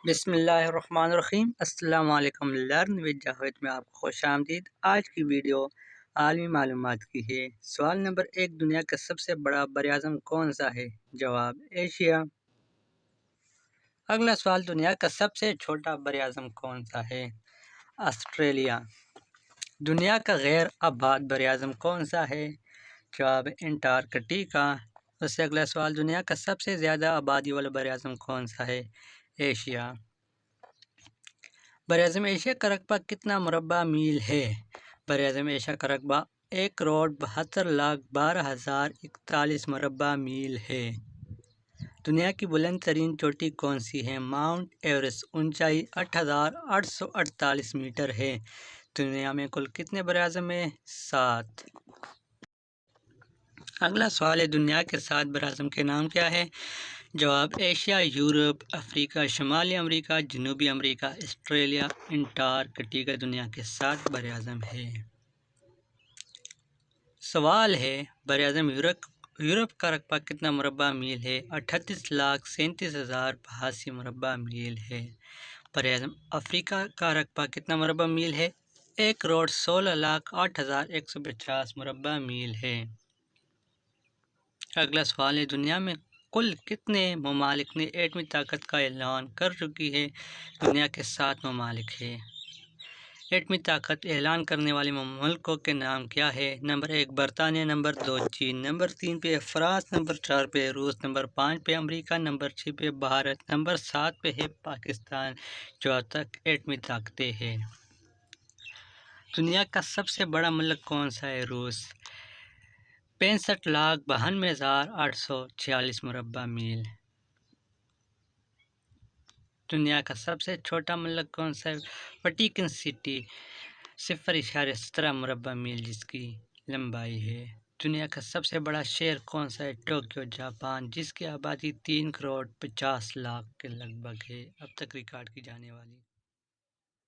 بسم اللہ الرحمن الرحیم۔ السلام علیکم لرن ود جاوید میں آپ کو خوش آمدید۔ آج کی ویڈیو عالمی معلومات کی ہے۔ سوال نمبر 1، دنیا کا سب سے بڑا براعظم کون سا ہے؟ جواب ایشیا۔ اگلا سوال، دنیا کا سب سے چھوٹا براعظم کون سا ہے؟ آسٹریلیا۔ دنیا کا غیر آباد براعظم کون سا ہے؟ جواب انٹارکٹیکا۔ اس سے اگلا سوال، دنیا کا سب سے زیادہ آبادی والا براعظم کون سا ہے؟ ایشیا۔ براعظم ایشیا کا رقبہ کتنا مربع میل ہے؟ براعظم ایشیا کا رقبہ 1,72,12,041 مربع میل ہے۔ دنیا کی بلند ترین چوٹی کون سی ہے؟ Mount Everest. اونچائی 8,848 میٹر ہے۔ دنیا میں کل کتنے براعظم ہیں؟ 7۔ اگلا سوال ہے، دنیا کے 7 براعظم کے نام کیا ہے؟ جواب ایشیا، یورپ، افریقہ، شمالی امریکہ، جنوبی امریکہ، آسٹریلیا، انٹارکٹیکا دنیا کے 7 براعظم ہیں۔ سوال ہے، براعظم یورپ کا رقبہ کتنا مربع میل ہے؟ 38,37,082 مربع میل ہے۔ براعظم افریقہ کا رقبہ کتنا مربع میل ہے؟ 1,16,08,150 مربع میل ہے۔ اگلا سوال ہے، دنیا میں کل کتنے ممالک نے ایٹمی طاقت کا اعلان کر چکی ہے؟ دنیا کے 7 ممالک ہیں۔ ایٹمی طاقت اعلان کرنے والے ملکوں کے نام کیا ہے؟ نمبر 1 برطانیہ، نمبر 2 چین، نمبر 3 پہ فرانس، نمبر 4 پہ روس، نمبر 5 پہ امریکہ، نمبر 6 پہ بھارت، نمبر 7 پہ ہے پاکستان۔ جو اب تک ایٹمی طاقتیں ہیں۔ دنیا کا سب سے بڑا ملک کون سا ہے؟ روس۔ 65,92,846 مربع میل۔ دنیا کا سب سے چھوٹا ملک کون سا ہے؟ ویٹیکن سٹی، 0.17 مربع میل جس کی لمبائی ہے۔ دنیا کا سب سے بڑا شہر کون سا ہے؟ ٹوکیو، جاپان، جس کی آبادی 3,50,00,000 کے لگ بھگ ہے، اب تک ریکارڈ کی جانے والی۔